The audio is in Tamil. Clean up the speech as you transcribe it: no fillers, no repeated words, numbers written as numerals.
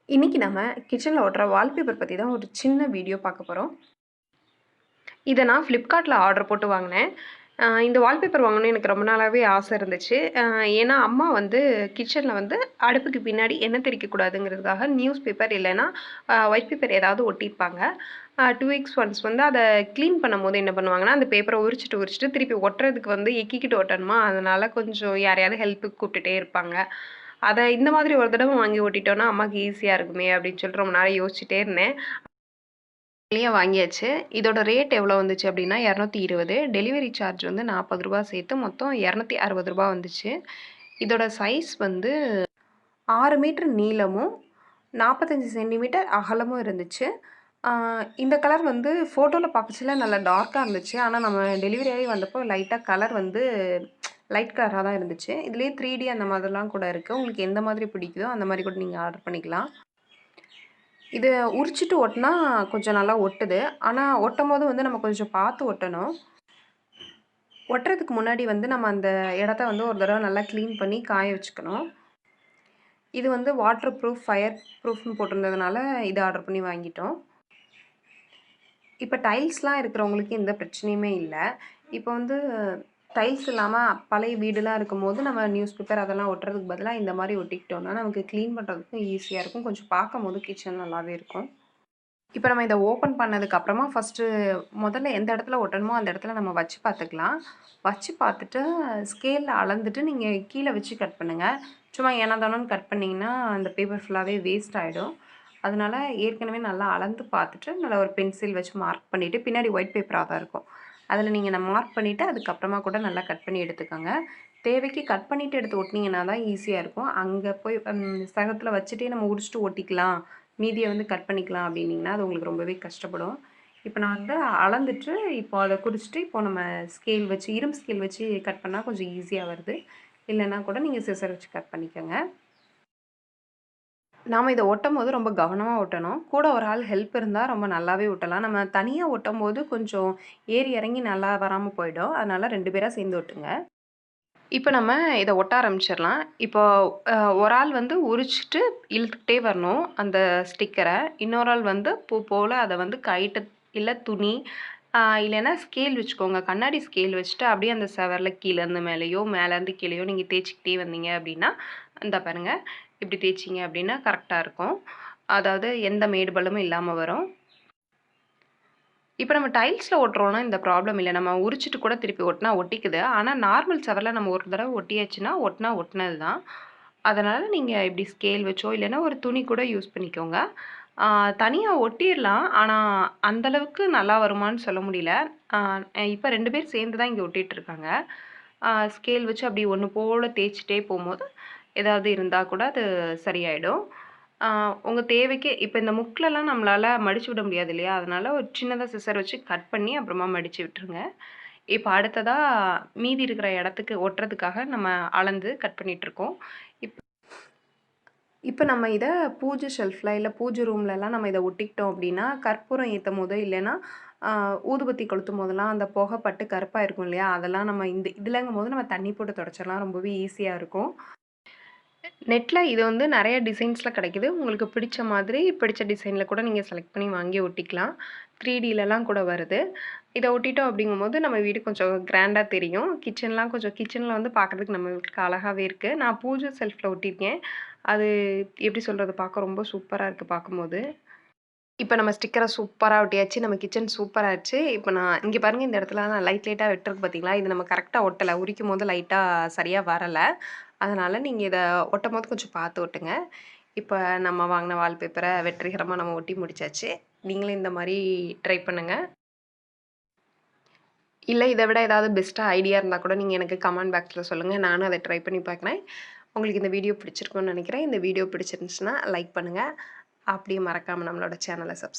இன்னைக்கு நம்ம கிச்சன்ல ஒட்டுற வால்பேப்பர் பத்தி தான் ஒரு சின்ன வீடியோ பார்க்க போறோம். இத நான் Flipkartல ஆர்டர் போட்டு வாங்குனேன். இந்த வால்பேப்பர் வாங்கணும்னு எனக்கு ரொம்ப நாளாவே ஆசை இருந்துச்சு. ஏன்னா அம்மா வந்து கிச்சன்ல வந்து அடுப்புக்கு பின்னாடி எண்ணெய் தெறிக்கக்கூடாதுங்கிறதுக்காக நியூஸ் பேப்பர் இல்லைன்னா ஒயிட் பேப்பர் ஏதாவது ஒட்டியிருப்பாங்க. 2 வீக்ஸ் ஒன்ஸ் வந்து அத கிளீன் பண்ணும்போது என்ன பண்ணுவாங்கன்னா, அந்த பேப்பர உரிச்சுட்டு திருப்பி ஒட்டுறதுக்கு வந்து எக்கிக்கிட்டு ஒட்டணுமா, அதனால கொஞ்சம் யாரையாவது ஹெல்ப்புக்கு கூப்பிட்டுட்டே இருப்பாங்க. அத இந்த மாதிரி ஒரு தடவ வாங்கி ஒட்டிட்டோம்னா, அம்மாக்கு ஈஸியா இருக்குமே அப்படின்னு சொல்லிட்டு ரொம்ப நாளா யோசிச்சுட்டே இருந்தேன். வாங்கியாச்சு. இதோட ரேட் எவ்வளோ வந்துச்சு அப்படின்னா, 220. டெலிவரி சார்ஜ் வந்து ரூ. 40 சேர்த்து மொத்தம் ரூ. 260 வந்துச்சு. இதோட சைஸ் வந்து 6 மீட்டர் நீளமும், 45 சென்டிமீட்டர் அகலமும் இருந்துச்சு. இந்த கலர் வந்து ஃபோட்டோல பார்க்கச்சுல நல்லா டார்க்கா இருந்துச்சு. ஆனா நம்ம டெலிவரி ஆகி வந்தப்போ லைட்டா கலர் வந்து லைட் கலரா தான் இருந்துச்சு. இதுலயே 3D அந்த மாதிரிலாம் கூட இருக்கு. உங்களுக்கு எந்த மாதிரி பிடிக்குதோ அந்த மாரி கூட நீங்க ஆர்டர் பண்ணிக்கலாம். இது உரிச்சுட்டு ஒட்டுனா கொஞ்சம் நல்லா ஒட்டுது. ஆனா ஒட்டும்போது வந்து நம்ம கொஞ்சம் பார்த்து ஒட்டணும். ஒட்டுறதுக்கு முன்னாடி வந்து நம்ம அந்த இடத்த வந்து ஒரு தடவ நல்லா கிளீன் பண்ணி காய வச்சுக்கணும். இது வந்து வாட்டர் ப்ரூஃப், ஃபயர் ப்ரூஃப்னு போட்டிருந்ததுனால இத ஆர்டர் பண்ணி வாங்கிட்டோம். இப்ப டைல்ஸ்லாம் இருக்கிறவங்களுக்கு எந்த பிரச்சனையுமே இல்ல. இப்ப வந்து டைல்ஸ் இல்லாம பழைய வீடுலாம் இருக்கும்போது நம்ம நியூஸ் பேப்பர் அதெல்லாம் ஒட்டுறதுக்கு பதிலா இந்த மாரி ஒட்டிக்கிட்டோம்னா, நமக்கு கிளீன் பண்றதுக்கும் ஈஸியா இருக்கும். கொஞ்சம் பார்க்கும்போது கிச்சன் நல்லாவே இருக்கும். இப்ப நம்ம இத ஓப்பன் பண்ணதுக்கு அப்புறமா முதல்ல எந்த இடத்துல ஒட்டணுமோ அந்த இடத்துல நம்ம வச்சு பார்த்துக்கலாம். வச்சு பார்த்துட்டு ஸ்கேல்ல அளந்துட்டு நீங்க கீழ வச்சு கட் பண்ணுங்க. சும்மா ஏனோ தானோன்னு கட் பண்ணீங்கன்னா, அந்த பேப்பர் ஃபுல்லாவே வேஸ்ட் ஆயிடும். அதனால ஏற்கனவே நல்லா அளந்து பார்த்துட்டு, நல்லா ஒரு பென்சில் வச்சு மார்க் பண்ணிட்டு, பின்னாடி ஒயிட் பேப்பரா தான் இருக்கும். அதில நீங்க மார்க் பண்ணிட்டு, அதுக்கப்புறமா கூட நல்லா கட் பண்ணி எடுத்துக்கோங்க. தேவைக்கு கட் பண்ணிட்டு எடுத்து ஒட்டுனீங்கன்னா தான் ஈஸியா இருக்கும். அங்க போய் சகத்துல வச்சுட்டே நம்ம உரிச்சுட்டு ஒட்டிக்கலாம். மீதிய வந்து கட் பண்ணிக்கலாம் அப்படின்னீங்கன்னா, அது உங்களுக்கு ரொம்பவே கஷ்டப்படும். இப்ப நான் வந்து அளந்துட்டு, இப்போ அத குறிச்சுட்டு, இப்போ நம்ம ஸ்கேல் வச்சு இரும்பு ஸ்கேல் வச்சு கட் பண்ணா கொஞ்சம் ஈஸியா வருது. இல்லன்னா கூட நீங்க சிசர் வச்சு கட் பண்ணிக்கங்க. நாம இத ஒட்டும்போது ரொம்ப கவனமா ஒட்டணும். கூட ஒரு ஆள் ஹெல்ப் இருந்தா ரொம்ப நல்லாவே ஒட்டலாம். நம்ம தனியா ஒட்டும்போது கொஞ்சம் ஏறி இறங்கி நல்லா வராம போயிடும். அதனால 2 பேரா சேர்ந்து ஒட்டுங்க. இப்ப நம்ம இத ஒட்ட ஆரம்பிச்சிரலாம். இப்போ ஒரு ஆள் வந்து உரிச்சுட்டு இழுத்துக்கிட்டே வரணும் அந்த ஸ்டிக்கர. இன்னொரு ஆள் வந்து பூ போல அத வந்து கயிட்டு இல்ல துணி, இல்லன்னா ஸ்கேல் வச்சுக்கோங்க. கண்ணாடி ஸ்கேல் வச்சுட்டு அப்படியே அந்த செவர்ல கீழேருந்து மேலேயோ, மேலேருந்து கீழேயோ நீங்க தேய்ச்சுக்கிட்டே வந்தீங்க அப்படின்னா, இந்தா பாருங்க. இப்படி தேய்ச்சீங்க அப்படின்னா கரெக்ட்டா இருக்கும். அதாவது எந்த மேடு பள்ளமும் இல்லாம வரும். இப்ப நம்ம டைல்ஸ்ல ஒட்டுறோம்னா இந்த ப்ராப்ளம் இல்ல. நம்ம உரிச்சுட்டு கூட திருப்பி ஒட்டுனா ஒட்டிக்குது. ஆனா நார்மல் செவர்ல நம்ம ஒரு தடவ ஒட்டியாச்சுன்னா, ஒட்டுனா ஒட்டுனது தான். அதனால நீங்க இப்படி ஸ்கேல் வச்சோ, இல்லன்னா ஒரு துணி கூட யூஸ் பண்ணிக்கோங்க. ஆ தனியா ஒட்டிர்லாம். ஆனா அந்த அளவுக்கு நல்லா வருமான்னு சொல்ல முடியல. ஆ இப்ப 2 பேர் சேர்ந்து தான் இங்க ஒட்டிட்டுருக்காங்க. ஸ்கேல் வச்சு அப்படி ஒண்ணு போல தேய்ச்சுட்டே போம்போது, ஏதாவது இருந்தா கூட அது சரியாயிடும். ஆ உங்க தேவைக்கு இப்ப இந்த முக்குலலாம் நம்மளால மடிச்சு விட முடியாது இல்லையா? அதனால ஒரு சின்னதா சிசர் வச்சு கட் பண்ணி அப்புறமா மடிச்சு விட்டுருங்க. இப்ப அடுத்ததா மீதி இருக்கிற இடத்துக்கு ஒட்டுறதுக்காக நம்ம அளந்து கட் பண்ணிட்டுருக்கோம். இப் இப்ப நம்ம இத பூஜை ஷெல்ஃப்ல, இல்ல பூஜை ரூம்லலாம் நம்ம இத ஒட்டிக்கிட்டோம் அப்டின்னா, கற்பூரம் ஏத்தும்போது இல்லன்னா, ஆ ஊதுபத்தி கொளுத்தும்போதெல்லாம் அந்த புகை பட்டு கருப்பா இருக்கும் இல்லையா? அதெல்லாம் நம்ம இதுலங்கும்போது நம்ம தண்ணி போட்டு தொடச்சிடலாம். ரொம்பவே ஈஸியா இருக்கும். நெட்ல இது வந்து நெறைய டிசைன்ஸ்ல கிடைக்குது. உங்களுக்கு பிடிச்ச மாதிரி, பிடிச்ச டிசைன்ல கூட நீங்க செலக்ட் பண்ணி வாங்கி ஒட்டிக்கலாம். 3Dலலாம் கூட வருது. இத ஒட்டிட்டோம் அப்படிங்கும்போது, நம்ம வீடு கொஞ்சம் கிராண்டா தெரியும். கிச்சன்ல வந்து பார்க்கறதுக்கு நம்ம வீட்டுக்கு அழகாவே இருக்கு. நான் பூஜை செல்ஃப்ல ஒட்டியிருக்கேன். அது எப்படி சொல்றது? பார்க்க ரொம்ப சூப்பரா இருக்கு பார்க்கும்போது. இப்ப நம்ம ஸ்டிக்கர சூப்பரா ஒட்டியாச்சு. நம்ம கிச்சன் சூப்பராச்சு. இப்ப நான் இங்க பாருங்க இந்த இடத்துல நான் லைட்டா வெட்டுருக்கு பார்த்தீங்களா? இது நம்ம கரெக்ட்டா ஒட்டல. உரிக்கும்போது லைட்டா சரியா வரல. அதனால நீங்க இத ஒட்டும்போது கொஞ்சம் பார்த்து ஒட்டுங்க. இப்ப நம்ம வாங்குன வால்பேப்பர வெற்றிகரமா நம்ம ஒட்டி முடிச்சாச்சு. நீங்களும் இந்த மாரி ட்ரை பண்ணுங்க. இல்ல இத விட ஏதாவது பெஸ்ட்டா ஐடியா இருந்தா கூட நீங்க எனக்கு கமெண்ட் பாக்ஸ்ல சொல்லுங்க. நானும் அத ட்ரை பண்ணி பார்க்குறேன். உங்களுக்கு இந்த வீடியோ பிடிச்சிருக்கும்னு நெனைக்கிறேன். இந்த வீடியோ பிடிச்சிருந்துச்சுன்னா லைக் பண்ணுங்க. அப்படியே மறக்காம நம்மளோட சேனல